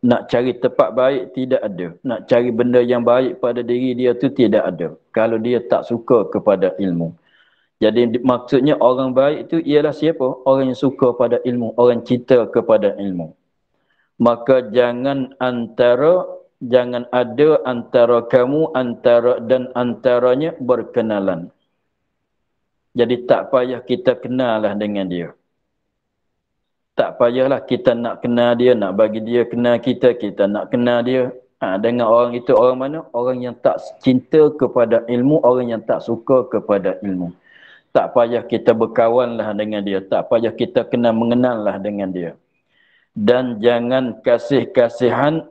Nak cari tempat baik tidak ada. Nak cari benda yang baik pada diri dia tu tidak ada. Kalau dia tak suka kepada ilmu. Jadi maksudnya orang baik itu ialah siapa? Orang yang suka pada ilmu. Orang cinta kepada ilmu. Maka jangan ada antara kamu dan antaranya berkenalan. Jadi tak payah kita kenal lah dengan dia. Tak payahlah kita nak kenal dia, nak bagi dia kenal kita, kita nak kenal dia. Dengan orang itu orang mana? Orang yang tak cinta kepada ilmu, orang yang tak suka kepada ilmu. Tak payah kita berkawan lah dengan dia. Tak payah kita mengenal lah dengan dia. Dan jangan kasih-kasihan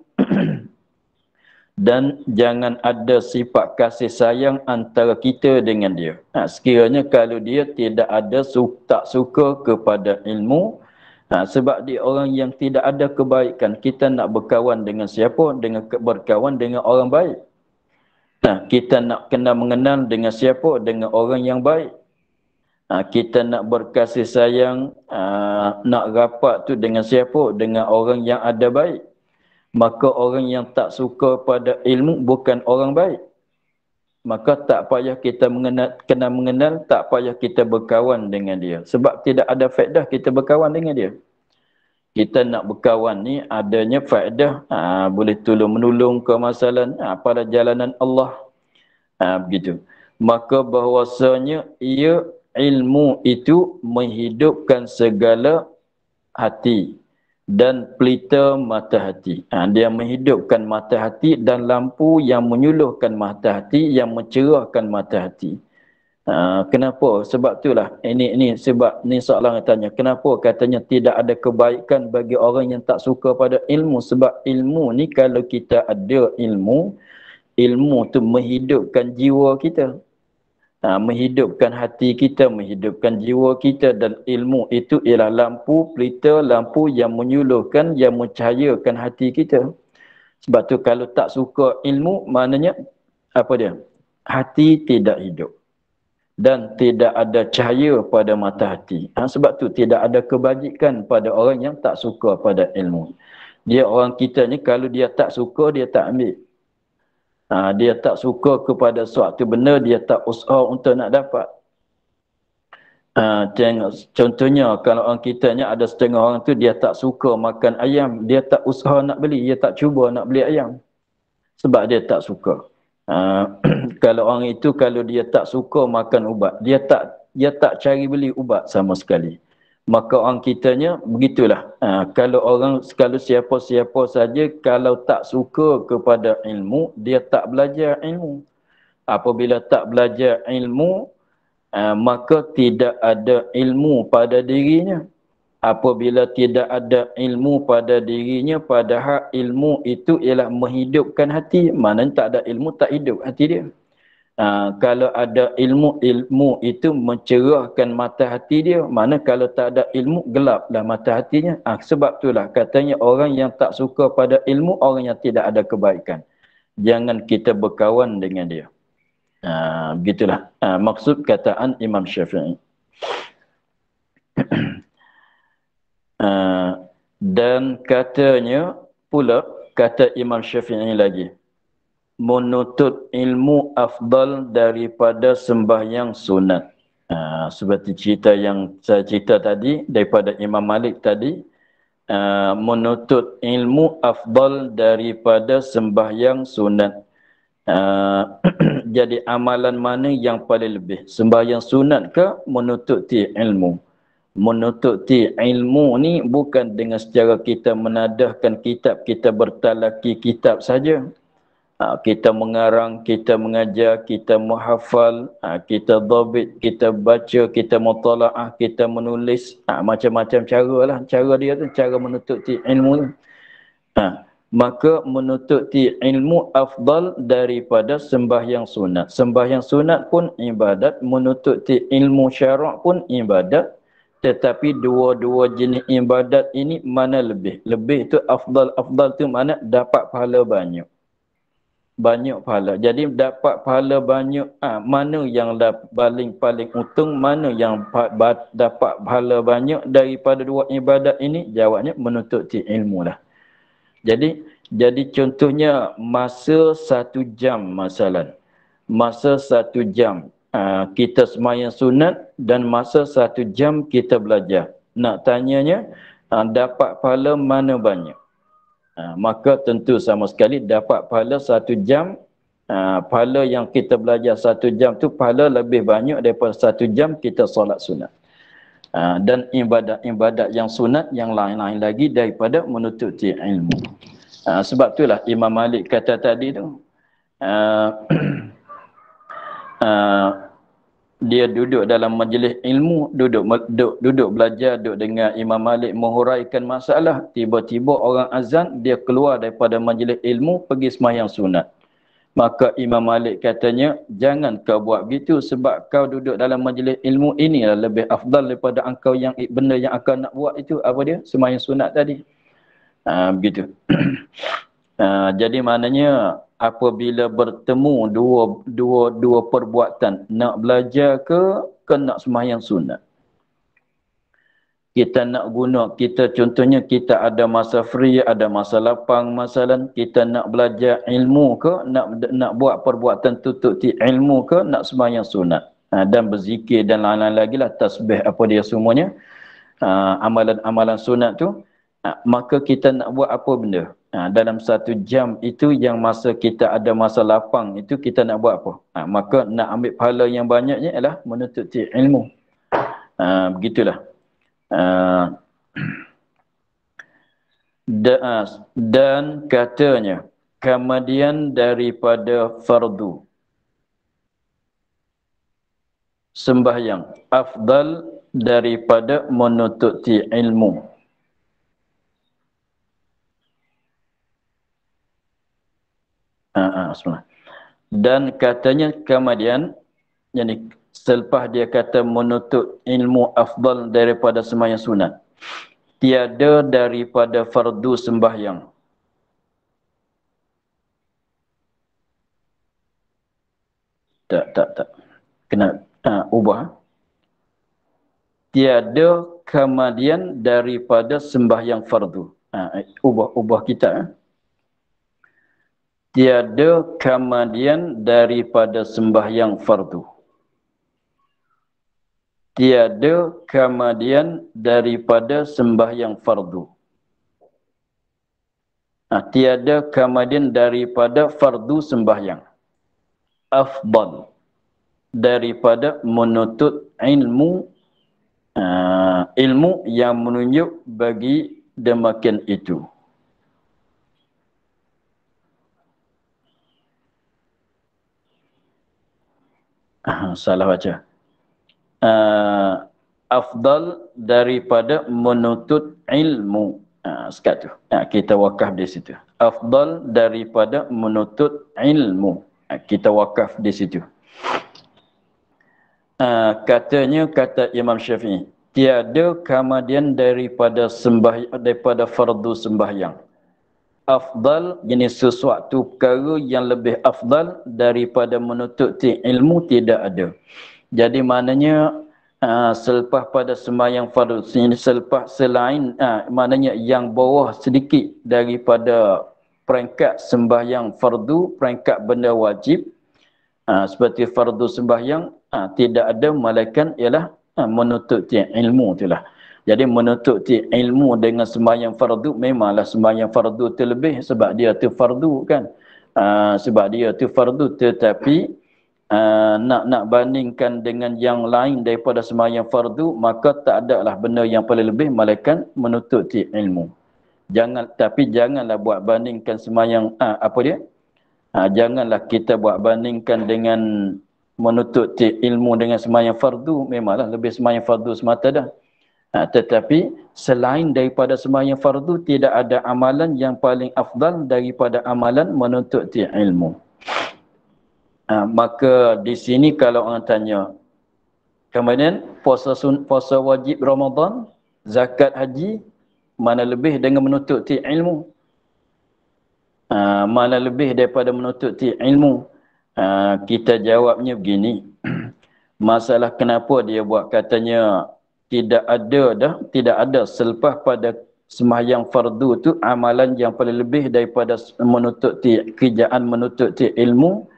dan jangan ada sifat kasih sayang antara kita dengan dia. Sekiranya kalau dia tidak ada tak suka kepada ilmu, sebab dia orang yang tidak ada kebaikan, kita nak berkawan dengan siapa? Berkawan dengan orang baik. Kita nak mengenal dengan siapa? Dengan orang yang baik. Kita nak berkasih sayang, nak rapat tu dengan siapa? Dengan orang yang ada baik. Maka orang yang tak suka pada ilmu bukan orang baik. Maka tak payah kita mengenal, tak payah kita berkawan dengan dia. Sebab tidak ada faedah kita berkawan dengan dia. Kita nak berkawan ni adanya faedah, boleh tolong-menolong ke masalah pada jalanan Allah. Begitu. Maka bahwasanya ilmu itu menghidupkan segala hati dan pelita mata hati. Dia menghidupkan mata hati dan lampu yang menyuluhkan mata hati, yang mencerahkan mata hati. Kenapa? Sebab itulah sebab ni soalan yang tanya, kenapa katanya tidak ada kebaikan bagi orang yang tak suka pada ilmu? Sebab ilmu ni, kalau kita ada ilmu tu menghidupkan jiwa kita. Menghidupkan hati kita, menghidupkan jiwa kita, dan ilmu itu ialah lampu, pelita lampu yang menyuluhkan, yang mencahayakan hati kita. Sebab tu kalau tak suka ilmu, maknanya apa dia? Hati tidak hidup dan tidak ada cahaya pada mata hati. Sebab tu tidak ada kebajikan pada orang yang tak suka pada ilmu. Dia orang kita ni, kalau dia tak suka, dia tak ambil. Dia tak suka kepada suatu benda, dia tak usaha untuk nak dapat. Contohnya, kalau orang kita ni ada setengah orang tu dia tak suka makan ayam, dia tak usaha nak beli, dia tak cuba nak beli ayam. Sebab dia tak suka. Kalau orang itu, kalau dia tak suka makan ubat, dia tak cari beli ubat sama sekali. Maka orang kitanya begitulah. Kalau siapa-siapa saja kalau tak suka kepada ilmu, dia tak belajar ilmu. Apabila tak belajar ilmu, maka tidak ada ilmu pada dirinya. Apabila tidak ada ilmu pada dirinya, padahal ilmu itu ialah menghidupkan hati. Maknanya tak ada ilmu, tak hidup hati dia. Kalau ada ilmu itu mencerahkan mata hati dia. Mana kalau tak ada ilmu, gelaplah mata hatinya. Sebab itulah katanya orang yang tak suka pada ilmu, orang yang tidak ada kebaikan. Jangan kita berkawan dengan dia. Begitulah maksud kataan Imam Syafi'i. Dan katanya pula, kata Imam Syafi'i lagi, menuntut ilmu afdal daripada sembahyang sunat. Seperti cerita yang saya cerita tadi daripada Imam Malik tadi, menuntut ilmu afdal daripada sembahyang sunat. Jadi amalan mana yang paling lebih? Sembahyang sunat ke menuntut ilmu? Menuntut ilmu ni bukan dengan secara kita menadahkan kitab, kita bertalaki kitab saja. Kita mengarang, kita mengajar, kita menghafal, kita dhabit, kita baca, kita mutalaah, kita menulis, macam-macam cara lah. Cara dia tu, cara menuntut ilmu tu. Maka menuntut ilmu afdal daripada sembahyang sunat. Sembahyang sunat pun ibadat, menuntut ilmu syarak pun ibadat. Tetapi dua-dua jenis ibadat ini mana lebih? Lebih tu afdal tu mana dapat pahala banyak. Banyak pahala. Jadi dapat pahala banyak, mana yang paling untung, mana yang dapat pahala banyak daripada dua ibadat ini? Jawabnya menuntut ilmu lah. Jadi contohnya masa 1 jam masalah. Masa 1 jam kita sembahyang sunat dan masa 1 jam kita belajar. Nak tanyanya dapat pahala mana banyak? Maka tentu sama sekali dapat pahala 1 jam. Pahala yang kita belajar 1 jam tu pahala lebih banyak daripada 1 jam kita solat sunat. Dan ibadat-ibadat yang sunat yang lain-lain lagi daripada menuntut ilmu. Sebab itulah Imam Malik kata tadi tu, dia duduk dalam majlis ilmu, duduk belajar, duduk dengar Imam Malik menghuraikan masalah. Tiba-tiba orang azan, dia keluar daripada majlis ilmu pergi sembahyang sunat. Maka Imam Malik katanya, jangan kau buat begitu sebab kau duduk dalam majlis ilmu, inilah lebih afdal daripada engkau yang benda yang engkau nak buat itu. Apa dia? Sembahyang sunat tadi. Begitu. Jadi maknanya apabila bertemu dua perbuatan, nak belajar ke nak sembahyang sunat, kita nak guna, contohnya kita ada masa free, ada masa lapang masalah, kita nak belajar ilmu ke, nak buat perbuatan tutup ilmu ke, nak sembahyang sunat, dan berzikir dan lain-lain lagi lah, tasbih apa dia semuanya, amalan-amalan sunat tu, maka kita nak buat apa benda? Dalam 1 jam itu yang masa kita ada masa lapang itu, kita nak buat apa? Maka nak ambil pahala yang banyaknya ialah menuntut ilmu. Begitulah. Dan katanya, kemudian daripada fardu sembahyang afdal daripada menuntut ilmu. Dan katanya kemudian, yani selepas dia kata menuntut ilmu afdal daripada sembahyang sunat, tiada daripada fardu sembahyang. Tak. Kena ubah. Tiada kemudian daripada sembahyang fardu. Ubah kita. Tiada kemudian daripada sembahyang fardu. Tiada kemudian daripada sembahyang fardu. Tiada kemudian daripada fardu sembahyang. Afdal daripada menuntut ilmu, ilmu yang menunjuk bagi demikian itu. Salah baca. Afdal daripada menuntut ilmu. Sekat tu. Kita wakaf di situ. Afdal daripada menuntut ilmu. Kita wakaf di situ. Katanya, kata Imam Syafi'i, tiada kemudian daripada fardu sembahyang. Afdal, jenis sesuatu perkara yang lebih afdal daripada menuntut ilmu, tidak ada. Jadi maknanya selepas pada sembahyang fardu, selain maknanya yang bawah sedikit daripada peringkat sembahyang fardu, peringkat benda wajib, seperti fardu sembahyang, tidak ada malaikat ialah menuntut ilmu itulah. Jadi menuntut ilmu dengan sembahyang fardu, memanglah sembahyang fardu terlebih sebab dia tu fardu kan. Sebab dia tu fardu, tetapi nak bandingkan dengan yang lain daripada sembahyang fardu, maka tak ada lah benda yang paling lebih malaikat menuntut ilmu. Janganlah buat bandingkan sembahyang janganlah kita buat bandingkan dengan menuntut ilmu dengan sembahyang fardu. Memanglah lebih sembahyang fardu semata dah. Tetapi selain daripada sembahyang fardu, tidak ada amalan yang paling afdal daripada amalan menuntut ilmu. Maka di sini kalau orang tanya, Kemudian puasa wajib Ramadan, zakat haji, mana lebih dengan menuntut ilmu. Mana lebih daripada menuntut ilmu. Kita jawabnya begini. Masalah kenapa dia buat katanya tidak ada selepas pada sembahyang fardu tu amalan yang paling lebih daripada kerjaan menuntut ilmu.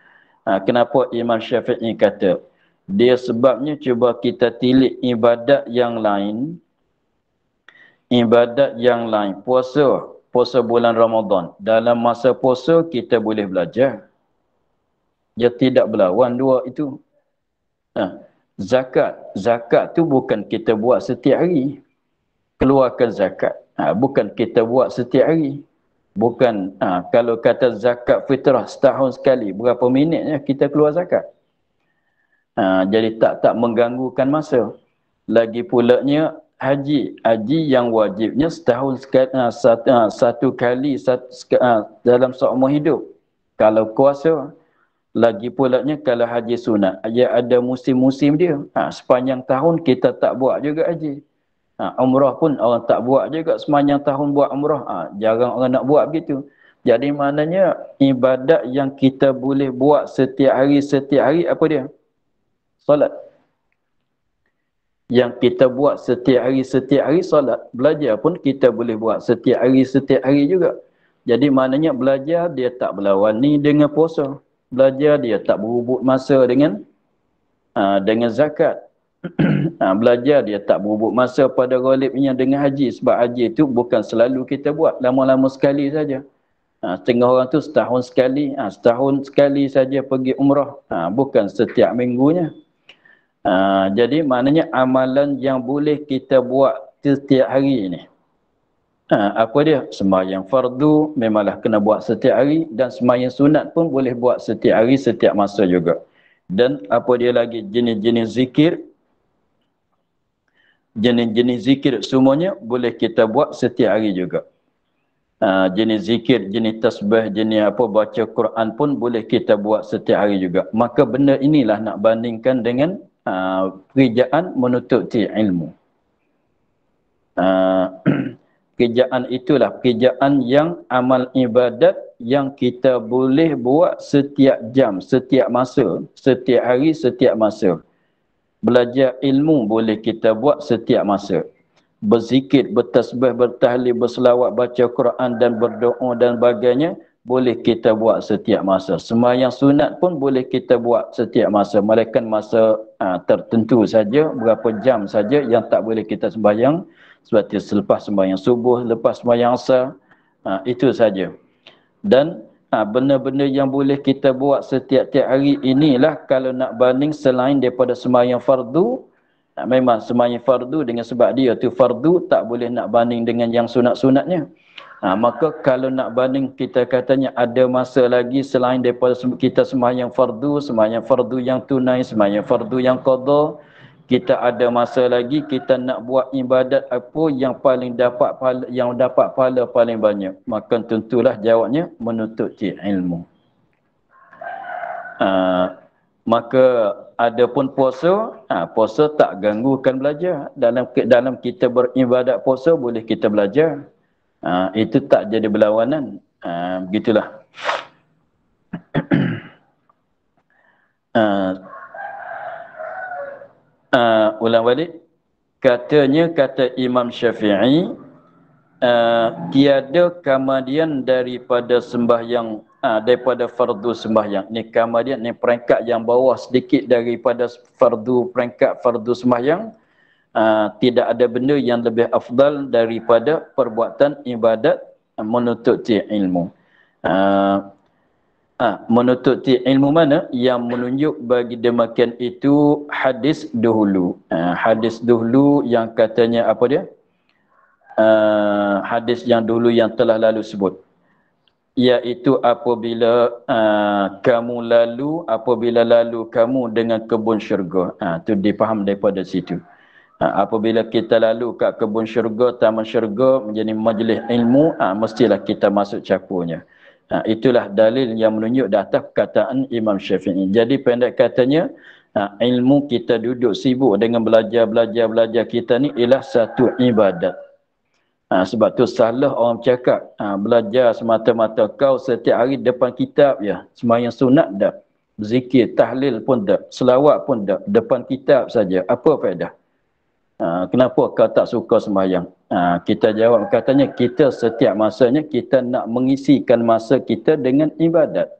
Kenapa Imam Syafi'i kata dia sebabnya cuba kita tilik ibadat yang lain, puasa bulan Ramadan. Dalam masa puasa kita boleh belajar, dia tidak berlawan dua itu. Zakat tu bukan kita buat setiap hari. Keluarkan zakat bukan kita buat setiap hari. Bukan kalau kata zakat fitrah setahun sekali, berapa minitnya kita keluar zakat. Jadi tak mengganggukan masa. Lagi pulanya haji yang wajibnya setahun sekali, satu kali dalam seumur hidup. Kalau kuasa, lagi pulanya kalau haji sunat, ia ada musim-musim dia. Sepanjang tahun kita tak buat juga haji. Umrah pun orang tak buat juga sepanjang tahun buat umrah. Jarang orang nak buat begitu. Jadi maknanya ibadat yang kita boleh buat setiap hari apa dia? Solat. Yang kita buat setiap hari solat. Belajar pun kita boleh buat setiap hari juga. Jadi maknanya belajar dia tak berlawan ni dengan puasa. Belajar dia tak berhubung masa dengan zakat. Belajar dia tak berhubung masa pada ghalibnya dengan haji. Sebab haji itu bukan selalu kita buat. Lama-lama sekali saja. Setengah orang tu setahun sekali saja pergi umrah. Bukan setiap minggunya. Jadi maknanya amalan yang boleh kita buat setiap hari ni. Apa dia? Sembahyang fardu memanglah kena buat setiap hari, dan sembahyang sunat pun boleh buat setiap hari, setiap masa juga. Dan apa dia lagi? Jenis-jenis zikir semuanya boleh kita buat setiap hari juga. Jenis zikir, jenis tasbih, jenis baca Quran pun boleh kita buat setiap hari juga. Maka benda inilah nak bandingkan dengan kerjaan menuntut ilmu. Kerjaan itulah kerjaan yang amal ibadat yang kita boleh buat setiap jam, setiap masa, setiap hari, setiap masa. Belajar ilmu boleh kita buat setiap masa. Berzikir, bertasbih, bertahlil, berselawat, baca Quran dan berdoa dan sebagainya boleh kita buat setiap masa. Sembahyang sunat pun boleh kita buat setiap masa. Melainkan masa tertentu saja, berapa jam saja yang tak boleh kita sembahyang. Seperti selepas sembahyang subuh, lepas sembahyang asar, itu saja. Dan benda-benda yang boleh kita buat setiap-tiap hari inilah kalau nak banding selain daripada sembahyang fardu. Memang sembahyang fardu dengan sebab dia tu fardu tak boleh nak banding dengan yang sunat-sunatnya. Maka kalau nak banding kita katanya ada masa lagi selain daripada kita sembahyang fardu yang tunai, sembahyang fardu yang qada, kita ada masa lagi kita nak buat ibadat apa yang paling dapat pahala paling banyak. Maka tentulah jawabnya menuntut ilmu. Maka adapun puasa, puasa tak ganggukan belajar. Dalam kita beribadat puasa boleh kita belajar. Itu tak jadi berlawanan. Begitulah. Ulang balik. Kata Imam Syafi'i, tiada kemudian daripada sembahyang, daripada fardu sembahyang. Ni kemudian ni peringkat yang bawah sedikit daripada peringkat fardu sembahyang. Tidak ada benda yang lebih afdal daripada perbuatan ibadat menuntut ilmu. Menuntut ilmu mana yang menunjuk bagi demikian itu hadis dahulu. Hadis dahulu yang katanya apa dia? Hadis yang dulu yang telah lalu sebut, iaitu apabila lalu kamu dengan kebun syurga. Itu dipaham daripada situ. Apabila kita lalu kat kebun syurga, taman syurga, menjadi majlis ilmu, mestilah kita masuk capurnya. Itulah dalil yang menunjuk di atas perkataan Imam Syafi'i. Jadi pendek katanya, Ilmu kita duduk sibuk dengan belajar kita ni ialah satu ibadat. Sebab tu salah orang cakap belajar semata-mata kau setiap hari depan kitab ya. Sembahyang sunat tak, zikir, tahlil pun tak, selawat pun tak, depan kitab saja. Apa faedah? Kenapa kau tak suka sembahyang? Kita jawab katanya kita setiap masanya kita nak mengisikan masa kita dengan ibadat.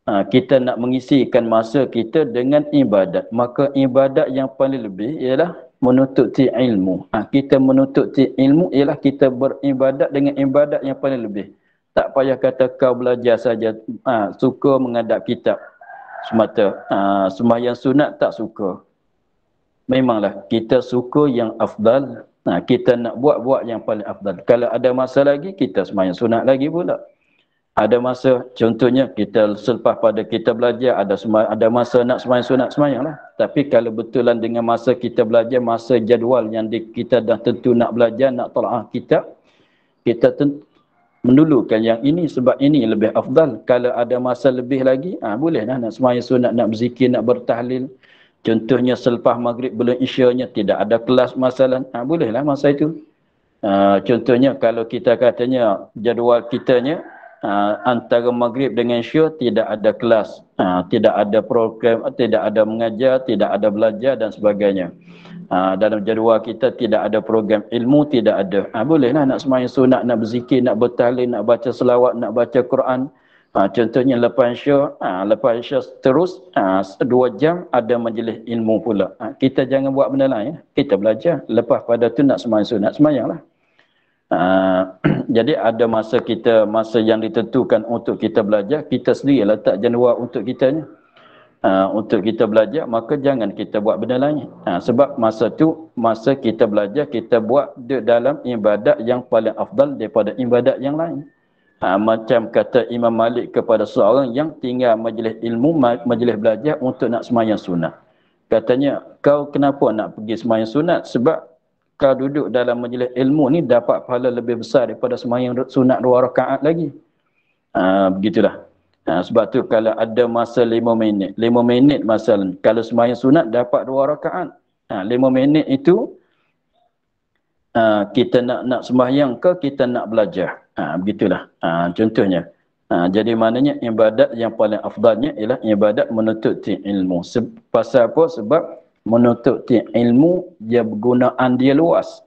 Kita nak mengisikan masa kita dengan ibadat. Maka ibadat yang paling lebih ialah menuntut ilmu. Kita menuntut ilmu ialah kita beribadat dengan ibadat yang paling lebih. Tak payah kata kau belajar saja, suka menghadap kitab semata. Sembahyang sunat tak suka. Memanglah kita suka yang afdal. Kita nak buat yang paling afdal. Kalau ada masa lagi, kita sembahyang sunat lagi pula. Ada masa, contohnya kita selepas pada kita belajar, ada masa nak sembahyang lah. Tapi kalau betulan dengan masa kita belajar, masa jadual yang kita dah tentu nak belajar, nak tolaah kitab, kita mendulukan yang ini sebab ini lebih afdal. Kalau ada masa lebih lagi, boleh lah nak sembahyang sunat, nak berzikir, nak bertahlil. Contohnya selepas maghrib belum isyanya, tidak ada kelas masalah, bolehlah masa itu. Contohnya kalau kita katanya jadual kitanya, antara maghrib dengan isya tidak ada kelas, tidak ada program, tidak ada mengajar, tidak ada belajar dan sebagainya. Dalam jadual kita tidak ada program ilmu, tidak ada. Bolehlah nak sembahyang sunat, nak berzikir, nak bertahlil, nak baca selawat, nak baca Quran. Contohnya lepas isya terus 2 jam ada majlis ilmu pula. Kita jangan buat benda lain, kita belajar. Lepas pada tu nak sembahyang sunat, sembahyanglah. Jadi ada masa yang ditentukan untuk kita belajar, kita sendiri letak jadual untuk kitanya, untuk kita belajar, maka jangan kita buat benda lain. Sebab masa kita belajar, kita buat dalam ibadat yang paling afdal daripada ibadat yang lain. Macam kata Imam Malik kepada seorang yang tinggal majlis ilmu, majlis belajar untuk nak sembahyang sunat. Katanya, kau kenapa nak pergi sembahyang sunat? Sebab kau duduk dalam majlis ilmu ni dapat pahala lebih besar daripada sembahyang sunat 2 rakaat lagi. Begitulah. Sebab tu kalau ada masa 5 minit, 5 minit masalah. Kalau sembahyang sunat dapat 2 rakaat. 5 minit itu kita nak sembahyang ke kita nak belajar. Begitulah. Contohnya. Jadi maknanya ibadat yang paling afdalnya ialah ibadat menuntut ilmu. Pasal apa? Sebab menuntut ilmu, dia penggunaan dia luas.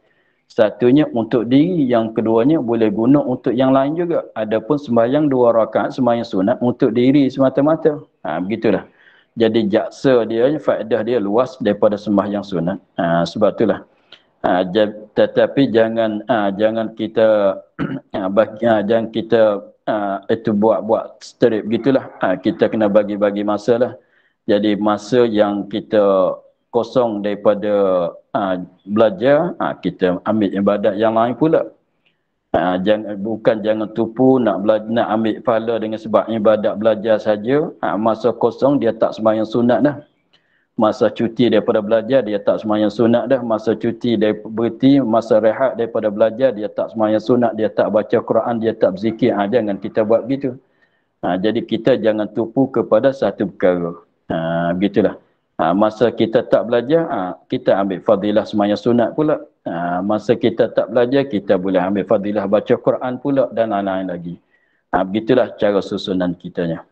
Satunya untuk diri, yang keduanya boleh guna untuk yang lain juga. Adapun sembahyang 2 rakaat, sembahyang sunat untuk diri semata-mata. Begitulah. Jadi jaksa dia, faedah dia luas daripada sembahyang sunat. Sebab itulah. Tetapi jangan kita jangan kita itu buat strip gitulah. Kita kena bagi-bagi masa lah. Jadi masa yang kita kosong daripada belajar, kita ambil ibadat yang lain pula. Jangan tupu nak ambil pahala dengan sebab ibadat belajar saja. Masa kosong dia tak sembahyang sunat dah. Masa cuti daripada belajar dia tak sembahyang sunat dah. Masa cuti berhenti, masa rehat daripada belajar dia tak sembahyang sunat, dia tak baca Quran, dia tak berzikir. Jangan kita buat begitu. Jadi kita jangan tupu kepada satu perkara. Begitulah. Masa kita tak belajar, kita ambil fadilah sembahyang sunat pula. Masa kita tak belajar, kita boleh ambil fadilah baca Quran pula dan lain-lain lagi. Begitulah cara susunan kitanya.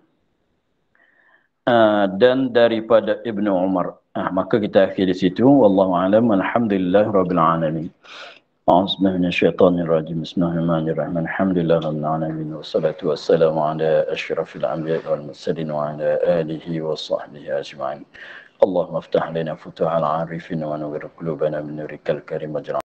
Dan daripada Ibnu Umar. Maka kita akhir di situ. Wallahu a'lam. Alhamdulillahirabbil alamin. A'udzubillahi minasyaitonir rajim. Bismillahirrahmanirrahim. Alhamdulillahirabbil alamin. Wassalatu wassalamu ala asyrafil anbiya'i wal mursalin wa ala alihi wa sahbihi ajma'in. اللهم افتح علينا فتوح العارفين ونور قلوبنا من نورك الكريم واجعل